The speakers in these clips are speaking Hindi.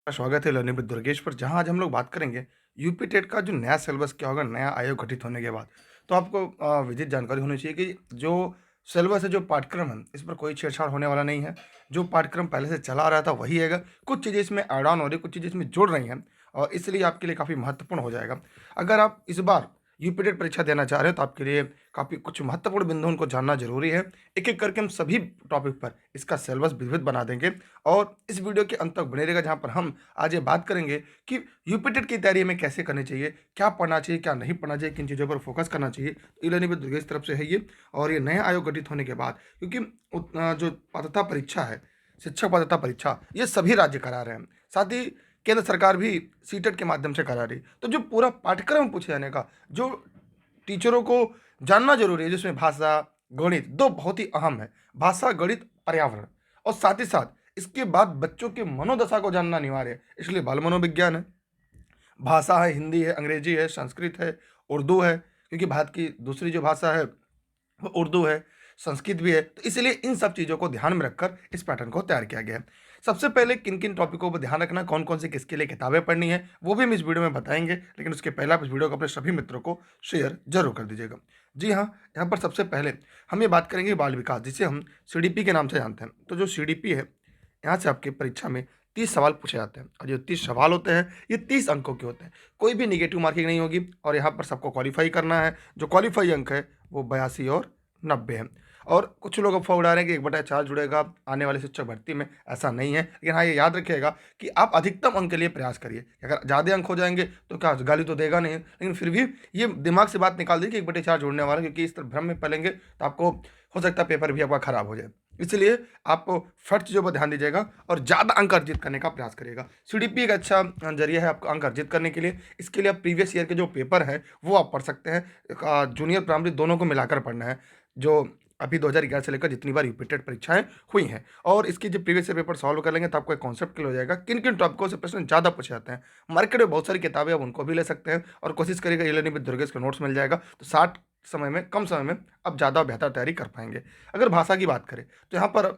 का स्वागत है लर्निंग विद दुर्गेश पर। जहाँ आज हम लोग बात करेंगे यूपी टेट का जो नया सिलेबस क्या होगा नया आयोग गठित होने के बाद। तो आपको विदित जानकारी होनी चाहिए कि जो सिलेबस है, जो पाठ्यक्रम है, इस पर कोई छेड़छाड़ होने वाला नहीं है। जो पाठ्यक्रम पहले से चला आ रहा था वही है। कुछ चीज़ें इसमें ऐड ऑन हो रही, कुछ चीज़ें इसमें जुड़ रही हैं और इसलिए आपके लिए काफ़ी महत्वपूर्ण हो जाएगा। अगर आप इस बार यूपी टेट परीक्षा देना चाह रहे हो तो आपके लिए काफ़ी कुछ महत्वपूर्ण बिंदु उनको जानना जरूरी है। एक एक करके हम सभी टॉपिक पर इसका सिलेबस विधिवत बना देंगे और इस वीडियो के अंत तक बने रहेगा, जहाँ पर हम आज ये बात करेंगे कि यूपी टेट की तैयारी हमें कैसे करनी चाहिए, क्या पढ़ना चाहिए, क्या नहीं पढ़ना चाहिए, किन चीज़ों पर फोकस करना चाहिए। तो ई लर्निंग विद दुर्गेश तरफ से है ये। और ये नया आयोग गठित होने के बाद, क्योंकि जो पात्रता परीक्षा है, शिक्षक पात्रता परीक्षा, ये सभी राज्य करा रहे हैं, साथ ही केंद्र सरकार भी सीटेट के माध्यम से करा रही। तो जो पूरा पाठ्यक्रम पूछे जाने का, जो टीचरों को जानना जरूरी है, जिसमें भाषा, गणित, दो बहुत ही अहम है। भाषा, गणित, पर्यावरण, और साथ ही साथ इसके बाद बच्चों की मनोदशा को जानना अनिवार्य है, इसलिए बाल मनोविज्ञान है। भाषा है, हिंदी है, अंग्रेजी है, संस्कृत है, उर्दू है, क्योंकि भारत की दूसरी जो भाषा है वो उर्दू है, संस्कृत भी है। तो इसलिए इन सब चीज़ों को ध्यान में रखकर इस पैटर्न को तैयार किया गया है। सबसे पहले किन किन टॉपिकों पर ध्यान रखना, कौन कौन सी किसके लिए किताबें पढ़नी है, वो भी हम इस वीडियो में बताएंगे। लेकिन उसके पहले आप इस वीडियो को अपने सभी मित्रों को शेयर जरूर कर दीजिएगा। जी हाँ, यहाँ पर सबसे पहले हम ये बात करेंगे बाल विकास, जिसे हम सीडीपी के नाम से जानते हैं। तो जो सीडीपी है, यहाँ से आपकी परीक्षा में 30 सवाल पूछे जाते हैं और जो 30 सवाल होते हैं ये 30 अंकों के होते हैं। कोई भी निगेटिव मार्किंग नहीं होगी और यहाँ पर सबको क्वालिफाई करना है। जो क्वालिफाई अंक है वो 82 और 90 है। और कुछ लोग अफवाह उड़ा रहे हैं कि 1/4 जुड़ेगा आने वाली शिक्षक भर्ती में, ऐसा नहीं है। लेकिन हाँ, ये याद रखिएगा कि आप अधिकतम अंक के लिए प्रयास करिए। अगर ज़्यादा अंक हो जाएंगे तो क्या गाली तो देगा नहीं, लेकिन फिर भी ये दिमाग से बात निकाल दीजिए कि 1/4 जुड़ने वाला है, क्योंकि इस तरह भ्रम में पलेंगे तो आपको हो सकता है पेपर भी आपका खराब हो जाए। इसलिए आप फर्स्ट चीज़ों पर ध्यान दीजिएगा और ज़्यादा अंक अर्जित करने का प्रयास करिएगा। सीडीपी एक अच्छा जरिया है आपको अंक अर्जित करने के लिए। इसके लिए आप प्रीवियस ईयर के जो पेपर हैं वो आप पढ़ सकते हैं। जूनियर प्राइमरी दोनों को मिलाकर पढ़ना है, जो अभी 2011 से लेकर जितनी बार यूपीटेट परीक्षाएं हुई हैं। और इसकी जो प्रीवियस ईयर पेपर सॉल्व कर लेंगे तो आपको एक कॉन्सेप्ट क्लियर हो जाएगा किन किन टॉपिकों से प्रश्न ज़्यादा पूछे जाते हैं। मार्केट में बहुत सारी किताबें, आप उनको भी ले सकते हैं और कोशिश करिएगा ई लर्निंग विद दुर्गेश के नोट्स मिल जाएगा, तो 60 समय में, कम समय में आप ज़्यादा बेहतर तैयारी कर पाएंगे। अगर भाषा की बात करें तो यहाँ पर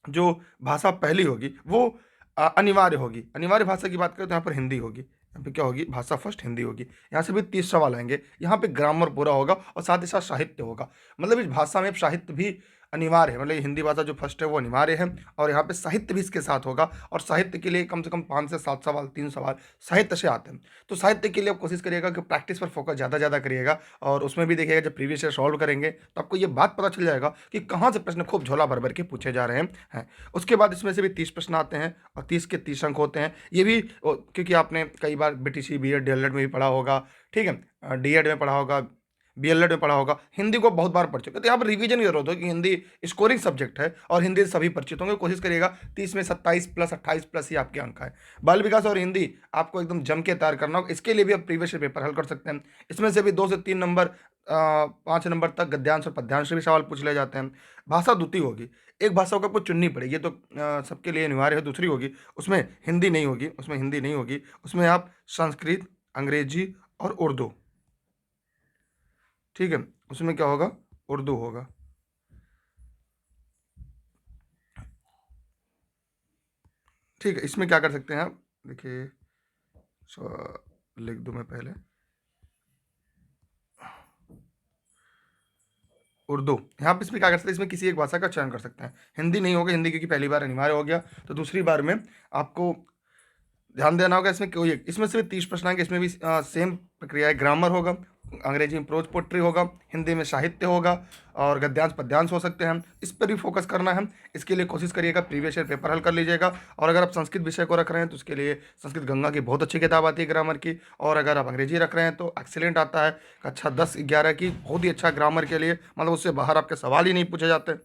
जो भाषा पहली होगी वो अनिवार्य होगी। अनिवार्य भाषा की बात करें तो यहाँ पर हिंदी होगी। यहाँ पे क्या होगी, भाषा फर्स्ट हिंदी होगी। यहाँ से भी 30 सवाल आएंगे। यहाँ पे ग्रामर पूरा होगा और साथ ही साथ साहित्य होगा। मतलब इस भाषा में साहित्य भी अनिवार्य है। मतलब ये हिंदी भाषा जो फर्स्ट है वो अनिवार्य है और यहाँ पे साहित्य भी इसके साथ होगा। और साहित्य के लिए कम से कम 5 से 7 सवाल, 3 सवाल साहित्य से आते हैं। तो साहित्य के लिए आप कोशिश करिएगा कि प्रैक्टिस पर फोकस ज़्यादा करिएगा और उसमें भी देखिएगा जब प्रीवियस ईयर सॉल्व करेंगे तो आपको ये बात पता चल जाएगा कि कहाँ से प्रश्न खूब झोला भर भर के पूछे जा रहे हैं। उसके बाद इसमें से भी 30 प्रश्न आते हैं और 30 के 30 अंक होते हैं। ये भी क्योंकि आपने कई बार बीटीसी, बीएड, डीएलएड में भी पढ़ा होगा, ठीक है, डीएड में पढ़ा होगा, बीएलएड में पढ़ा होगा, हिंदी को बहुत बार पढ़ चुके हैं। तो यहाँ पर रिवीजन की जरूरत हो कि हिंदी स्कोरिंग सब्जेक्ट है और हिंदी से सभी परिचित होंगे। कोशिश करिएगा 30 में 27 प्लस 28 प्लस ही आपके अंक है। बाल विकास और हिंदी आपको एकदम जम के तैयार करना होगा। इसके लिए भी आप प्रीवियस ईयर पेपर हल कर सकते हैं। इसमें से भी 2 से 3 नंबर, 5 नंबर तक गद्यांश और पद्यांश से भी सवाल पूछ ले जाते हैं। भाषा द्वितीय होगी, एक भाषा को आपको चुननी पड़ेगी, ये तो सबके लिए अनिवार्य है। दूसरी होगी, उसमें हिंदी नहीं होगी, उसमें हिंदी नहीं होगी, उसमें आप संस्कृत, अंग्रेजी और उर्दू, ठीक है, उसमें क्या होगा, उर्दू होगा। ठीक है, इसमें क्या कर सकते हैं आप, देखिए, लिख दूं मैं पहले, उर्दू। यहाँ पे इसमें क्या कर सकते हैं, इसमें किसी एक भाषा का चयन कर सकते हैं। हिंदी नहीं होगा, हिंदी क्योंकि पहली बार अनिवार्य हो गया, तो दूसरी बार में आपको ध्यान देना होगा। इसमें कोई इसमें से भी 30 प्रश्न आएंगे। इसमें भी सेम प्रक्रिया है, ग्रामर होगा, अंग्रेजी में प्रोज पोट्री होगा, हिंदी में साहित्य होगा और गद्यांश पद्यांश हो सकते हैं। इस पर भी फोकस करना है। इसके लिए कोशिश करिएगा प्रीवियस ईयर पेपर हल कर लीजिएगा। और अगर आप संस्कृत विषय को रख रहे हैं तो उसके लिए संस्कृत गंगा की बहुत अच्छी किताब आती है ग्रामर की। और अगर आप अंग्रेजी रख रहे हैं तो एक्सीलेंट आता है, कक्षा 10-11 की, बहुत ही अच्छा ग्रामर के लिए, मतलब उससे बाहर आपके सवाल ही नहीं पूछे जाते।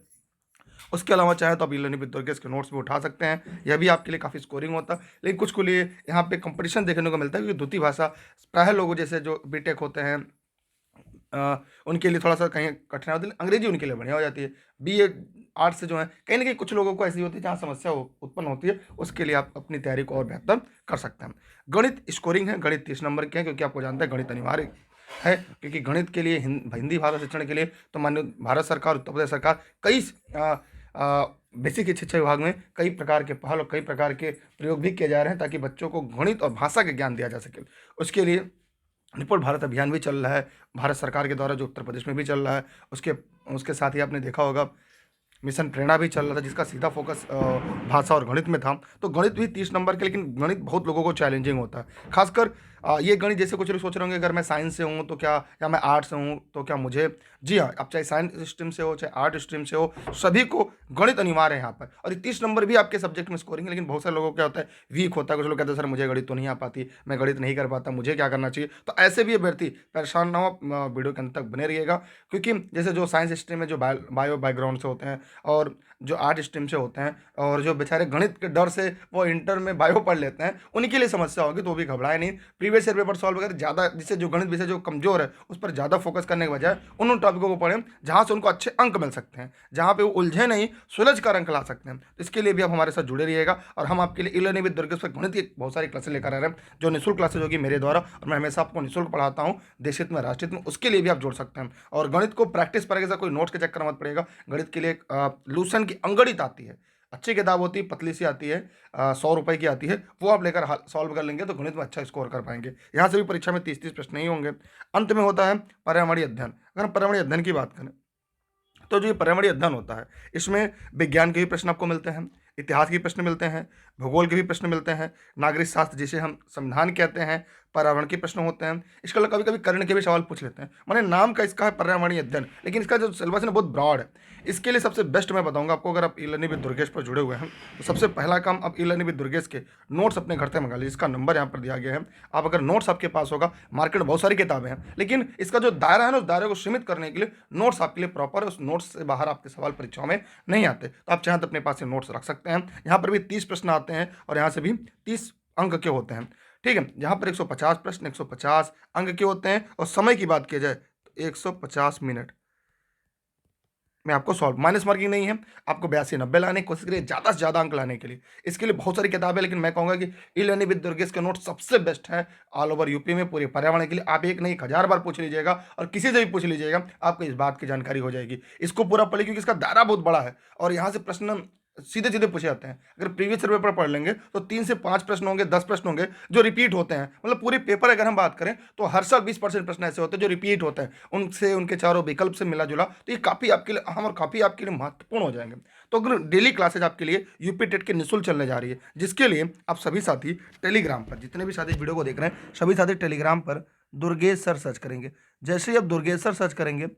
उसके अलावा चाहे तो आप ई लर्निंग विद दुर्गेश के नोट्स भी उठा सकते हैं, यह भी आपके लिए काफ़ी स्कोरिंग होता है। लेकिन कुछ को लिए यहाँ पे कंपटीशन देखने को मिलता है, क्योंकि द्वितीय भाषा प्रायः लोगों जैसे जो बीटेक होते हैं उनके लिए थोड़ा सा कहीं कठिनाई होती है। अंग्रेजी उनके लिए बढ़िया हो जाती है। बीए आर्ट्स से जो है कहीं ना कहीं कुछ लोगों को ऐसी होती है जहाँ समस्या उत्पन्न होती है, उसके लिए आप अपनी तैयारी को और बेहतर कर सकते हैं। गणित स्कोरिंग है, गणित 30 नंबर के हैं, क्योंकि आपको जानते हैं गणित अनिवार्य है। क्योंकि गणित के लिए हिंदी भाषा शिक्षण के लिए तो माननीय भारत सरकार, उत्तर प्रदेश सरकार कई बेसिक शिक्षा विभाग में कई प्रकार के पहल और कई प्रकार के प्रयोग भी किए जा रहे हैं ताकि बच्चों को गणित और भाषा के ज्ञान दिया जा सके। उसके लिए निपुण भारत अभियान भी चल रहा है भारत सरकार के द्वारा, जो उत्तर प्रदेश में भी चल रहा है। उसके उसके साथ ही आपने देखा होगा मिशन प्रेरणा भी चल रहा था, जिसका सीधा फोकस भाषा और गणित में था। तो गणित भी 30 नंबर के, लेकिन गणित बहुत लोगों को चैलेंजिंग होता है। खासकर ये गणित, जैसे कुछ लोग सोच रहे होंगे अगर मैं साइंस से हूँ तो क्या, या मैं आर्ट्स से हूँ तो क्या मुझे, जी हाँ, आप चाहे साइंस स्ट्रीम से हो चाहे आर्ट स्ट्रीम से हो, सभी को गणित अनिवार्य है यहाँ पर। और ये 30 नंबर भी आपके सब्जेक्ट में स्कोरिंग है। लेकिन बहुत सारे लोगों को क्या होता है, वीक होता है। कुछ लोग कहते हैं सर मुझे गणित तो नहीं आ पाती, मैं गणित नहीं कर पाता, मुझे क्या करना चाहिए। तो ऐसे भी अभ्यर्थी परेशान ना हो, वीडियो के अंत तक बने रहिएगा। क्योंकि जैसे जो साइंस स्ट्रीम में जो बायो बैकग्राउंड से होते हैं, और जो आर्ट स्ट्रीम से होते हैं, और जो बेचारे गणित के डर से वो इंटर में बायो पढ़ लेते हैं, उन्हीं के लिए समस्या होगी। तो वो भी घबराए नहीं। प्रीवियस ईयर पेपर सॉल्व वगैरह ज़्यादा, जिससे जो गणित विषय जो कमजोर है उस पर ज़्यादा फोकस करने के बजाय उन टॉपिकों को पढ़ें जहाँ से उनको अच्छे अंक मिल सकते हैं, जहाँ पे वो उलझे नहीं, सुलझ कर अंक ला सकते हैं। तो इसके लिए भी आप हमारे साथ जुड़े रहिएगा। और हम आपके लिए ई-लर्निंग विद दुर्गेश पर गणित की बहुत सारी क्लासेस लेकर आ रहे हैं, जो निःशुल्क क्लासेज होगी मेरे द्वारा, और मैं हमेशा आपको निःशुल्क पढ़ाता हूँ, देश हित में राष्ट्र हित में। उसके लिए भी आप जुड़ सकते हैं। और गणित को प्रैक्टिस पड़ेगा, कोई नोट्स के चक्कर मत पड़ेगा। गणित के लिए लूसेंट की अंगणित आती है, अच्छी किताब होती है, पतली सी आती है, 100 रुपए की आती है, वो आप लेकर सॉल्व कर लेंगे तो गणित में अच्छा स्कोर कर पाएंगे। यहाँ से भी परीक्षा में 30-30 प्रश्न नहीं होंगे। अंत में होता है पर्यावरणीय अध्ययन। अगर हम पर्यावरणीय अध्ययन की बात करें तो जो ये पर्यावरणीय अध्ययन होता है, इसमें विज्ञान के भी प्रश्न आपको मिलते हैं, इतिहास के भी प्रश्न मिलते हैं, भूगोल के भी प्रश्न मिलते हैं, नागरिक शास्त्र जिसे हम संविधान कहते हैं, पर्यावरण के प्रश्न होते हैं। इसके अलावा कभी कभी कर्ण के भी सवाल पूछ लेते हैं। माने नाम का इसका है पर्यावरणीय अध्ययन, लेकिन इसका जो सिलेबस है ना बहुत ब्रॉड है। इसके लिए सबसे बेस्ट मैं बताऊंगा आपको, अगर आप ई-लर्निंग विद दुर्गेश पर जुड़े हुए हैं तो सबसे पहला काम, आप ई-लर्निंग विद दुर्गेश के नोट्स अपने घर से मंगा लीजिए। इसका नंबर यहाँ पर दिया गया है। आप अगर नोट्स आपके पास होगा, मार्केट में बहुत सारी किताबें हैं, लेकिन इसका जो दायरा है ना, उस दायरे को सीमित करने के लिए नोट्स आपके लिए प्रॉपर है। उस नोट्स से बाहर आपके सवाल परीक्षाओं में नहीं आते। तो आप चाहें तो अपने पास से नोट्स रख सकते हैं। यहाँ पर भी 30 प्रश्न आते हैं और यहाँ से भी 30 अंक के होते हैं। ठीक है, यहाँ पर 150 प्रश्न, 150 अंक के होते हैं। और समय की बात की जाए तो 150 मिनट में आपको सॉल्व, माइनस मार्किंग नहीं है। आपको 82-90 लाने की कोशिश करिए, ज़्यादा से ज़्यादा अंक लाने के लिए। इसके लिए बहुत सारी किताबें, लेकिन मैं कहूँगा कि ई-लर्निंग विद दुर्गेश के नोट सबसे बेस्ट है ऑल ओवर यूपी में, पूरे पर्यावरण के लिए। आप एक नहीं 1000 बार पूछ लीजिएगा और किसी से भी पूछ लीजिएगा, आपको इस बात की जानकारी हो जाएगी। इसको पूरा पढ़िए क्योंकि इसका दायरा बहुत बड़ा है और यहाँ से प्रश्न सीधे सीधे पूछे जाते हैं। अगर प्रीवियस ईयर पेपर पढ़ लेंगे तो 3 से 5 प्रश्न होंगे, 10 प्रश्न होंगे जो रिपीट होते हैं। मतलब पूरे पेपर अगर हम बात करें तो हर साल 20% प्रश्न ऐसे होते हैं जो रिपीट होते हैं, उनसे उनके चारों विकल्प से मिला जुला। तो ये काफ़ी आपके लिए अहम और काफ़ी आपके लिए महत्वपूर्ण हो जाएंगे। तो अगर डेली क्लासेज आपके लिए यूपी टेट के निःशुल्क चलने जा रही है, जिसके लिए आप सभी साथी टेलीग्राम पर, जितने भी साथी वीडियो को देख रहे हैं, सभी साथी टेलीग्राम पर दुर्गेश सर सर्च करेंगे। जैसे ही आप दुर्गेश सर सर्च करेंगे,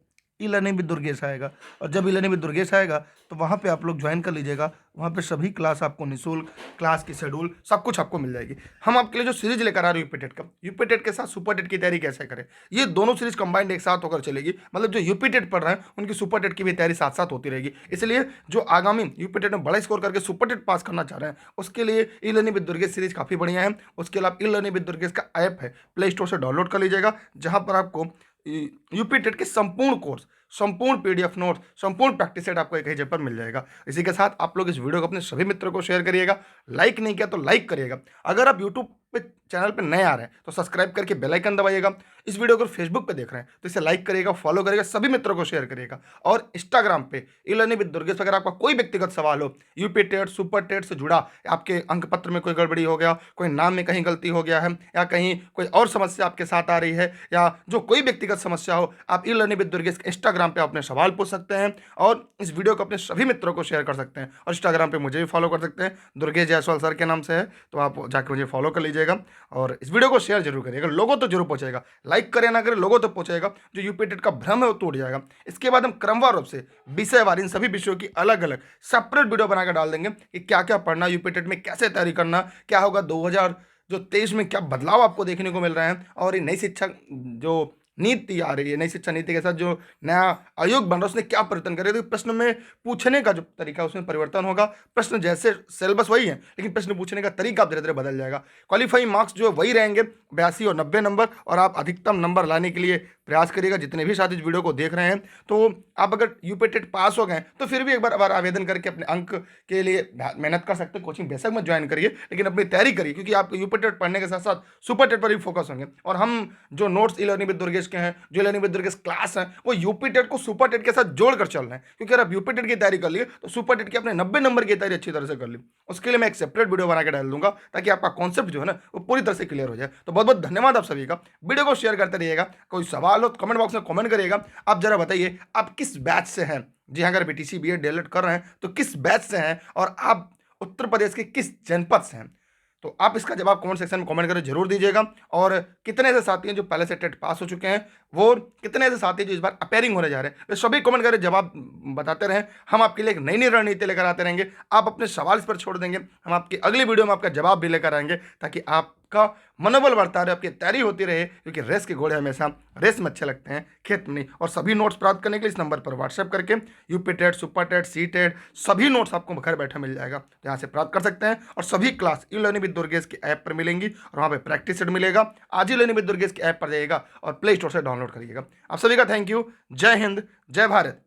ई-लर्निंग विद दुर्गेश आएगा। और जब ई-लर्निंग विद दुर्गेश आएगा तो वहाँ पे आप लोग ज्वाइन कर लीजिएगा। वहाँ पे सभी क्लास आपको निःशुल्क, क्लास की शेड्यूल सब कुछ आपको मिल जाएगी। हम आपके लिए जो सीरीज लेकर आ रहे हैं यूपी टेट का, यूपी टेट के साथ सुपर टेट की तैयारी कैसे करें, ये दोनों सीरीज कंबाइंड एक साथ होकर चलेगी। मतलब जो यूपी टेट पढ़ रहे हैं उनकी सुपर टेट की भी तैयारी साथ साथ होती रहेगी। इसलिए जो आगामी यूपी टेट में बड़ा स्कोर करके सुपर टेट पास करना चाह रहे हैं, उसके लिए ई-लर्निंग विद दुर्गेश सीरीज काफ़ी बढ़िया है। उसके अलावा ई-लर्निंग विद दुर्गेश का ऐप है, प्ले स्टोर से डाउनलोड कर लीजिएगा, जहाँ पर आपको यूपी टेट के संपूर्ण कोर्स, संपूर्ण पीडीएफ नोट्स, संपूर्ण प्रैक्टिस सेट आपको एक ही जगह पर मिल जाएगा। इसी के साथ आप लोग इस वीडियो को अपने सभी मित्रों को शेयर करिएगा। लाइक नहीं किया तो लाइक करिएगा। अगर आप यूट्यूब पे चैनल पे नए आ रहे हैं तो सब्सक्राइब करके बेल आइकन दबाइएगा। इस वीडियो को फेसबुक पे देख रहे हैं तो इसे लाइक करिएगा, फॉलो करिएगा, सभी मित्रों को शेयर करिएगा। और इंस्टाग्राम पे ई-लर्निंग विद दुर्गेश, अगर आपका कोई व्यक्तिगत सवाल हो यूपी टेट, सुपर टेट से जुड़ा, आपके अंक पत्र में कोई गड़बड़ी हो गया, कोई नाम में कहीं गलती हो गया है, या कहीं कोई और समस्या आपके साथ आ रही है, या जो कोई व्यक्तिगत समस्या हो, आप ई-लर्निंग विद दुर्गेश इंस्टाग्राम पे अपने सवाल पूछ सकते हैं और इस वीडियो को अपने सभी मित्रों को शेयर कर सकते हैं। और इंस्टाग्राम पे मुझे भी फॉलो कर सकते हैं, दुर्गेश जायसवाल सर के नाम से है, तो आप जाके मुझे फॉलो कर लीजिएगा। और इस वीडियो को शेयर जरूर करिएगा, लोगों तो जरूर पहुंचेगा। लाइक करें ना करें, लोगों तो पहुंचेगा। जो यूपी टेट का भ्रम है वो टूट जाएगा। इसके बाद हम क्रमवार रूप से विषयवार इन सभी विषयों की अलग अलग सेपरेट वीडियो बनाकर डाल देंगे कि क्या क्या पढ़ना, यूपी टेट में कैसे तैयारी करना, क्या होगा 2023 में, क्या बदलाव आपको देखने को मिल रहे हैं। और ये नई शिक्षा जो नीति आ रही है, नई शिक्षा नीति के साथ जो नया आयोग बन रहा है उसने क्या परिवर्तन करे, तो प्रश्न में पूछने का जो तरीका है उसमें परिवर्तन होगा। प्रश्न जैसे सिलेबस वही है, लेकिन प्रश्न पूछने का तरीका धीरे धीरे बदल जाएगा। क्वालिफाइंग मार्क्स जो वही रहेंगे 82 और 90 नंबर, और आप अधिकतम नंबर लाने के लिए प्रयास करिएगा। जितने भी साथी इस वीडियो को देख रहे हैं, तो आप अगर यूपी टेट पास हो गए तो फिर भी एक बार आवेदन करके अपने अंक के लिए मेहनत कर सकते हैं। कोचिंग बेशक मत ज्वाइन करिए, लेकिन अपनी तैयारी करिए, क्योंकि आप यूपी टेट पढ़ने के साथ साथ सुपर टेट पर भी फोकस होंगे। और हम जो notes e learning with Durgesh के हैं, जो लर्निंग विद दुर्गेश क्लास हैं, वो यूपी टेट को सुपर टेट के साथ जोड़कर चल रहे हैं। क्योंकि अगर आप यूपी टेट की तैयारी कर लिए तो सुपर टेट की अपने 90 नंबर की तैयारी अच्छी तरह से कर ली। उसके लिए मैं एक सेपरेट वीडियो बना के डाल दूंगा, ताकि आपका कॉन्सेप्ट जो है ना वो पूरी तरह से क्लियर हो जाए। तो बहुत बहुत धन्यवाद आप सभी का। वीडियो को शेयर करते रहिएगा। कोई सवाल हो तो कमेंट बॉक्स में कमेंट करिएगा। आप जरा बताइए आप किस बैच से हैं। जी हाँ, अगर बीटीसी बीएड डीएलएड कर रहे हैं तो किस बैच से हैं, और आप उत्तर प्रदेश के किस जनपद से हैं। तो आप इसका जवाब कमेंट सेक्शन में कमेंट करके जरूर दीजिएगा। और कितने ऐसे साथी हैं जो पहले से टेट पास हो चुके हैं, वो कितने ऐसे साथी हैं जो इस बार अपेयरिंग होने जा रहे हैं, वे सभी कमेंट करके जवाब बताते रहें। हम आपके लिए एक नई नई रणनीति लेकर आते रहेंगे। आप अपने सवाल इस पर छोड़ देंगे, हम आपकी अगली वीडियो में आपका जवाब भी लेकर आएंगे, ताकि आपका मनोबल बढ़ता रहे, आपकी तैयारी होती रहे। क्योंकि रेस के घोड़े हमेशा रेस में अच्छे लगते हैं, खेत में नहीं। और सभी नोट्स प्राप्त करने के लिए इस नंबर पर व्हाट्सएप करके UP TET, super TET, CTET सभी नोट्स आपको घर बैठे मिल जाएगा, तो यहाँ से प्राप्त कर सकते हैं। और सभी class e learning with Durgesh की ऐप पर मिलेंगी, और वहाँ पे प्रैक्टिस सेट मिलेगा। आज ही लर्निंग विद दुर्गेश की ऐप पर जाइएगा और प्ले स्टोर से डाउनलोड करिएगा। आप सभी का थैंक यू। जय हिंद, जय भारत।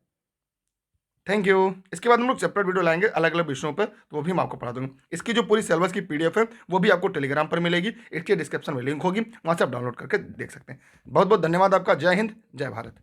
Thank you. इसके बाद हम लोग सेपरेट वीडियो लाएंगे अलग अलग विषयों पर, तो वो भी मैं आपको पढ़ा दूंगा। इसकी जो पूरी सिलेबस की पीडीएफ है वो भी आपको टेलीग्राम पर मिलेगी, इसके डिस्क्रिप्शन में लिंक होगी, वहाँ से आप डाउनलोड करके देख सकते हैं। बहुत बहुत धन्यवाद आपका। जय हिंद, जय भारत।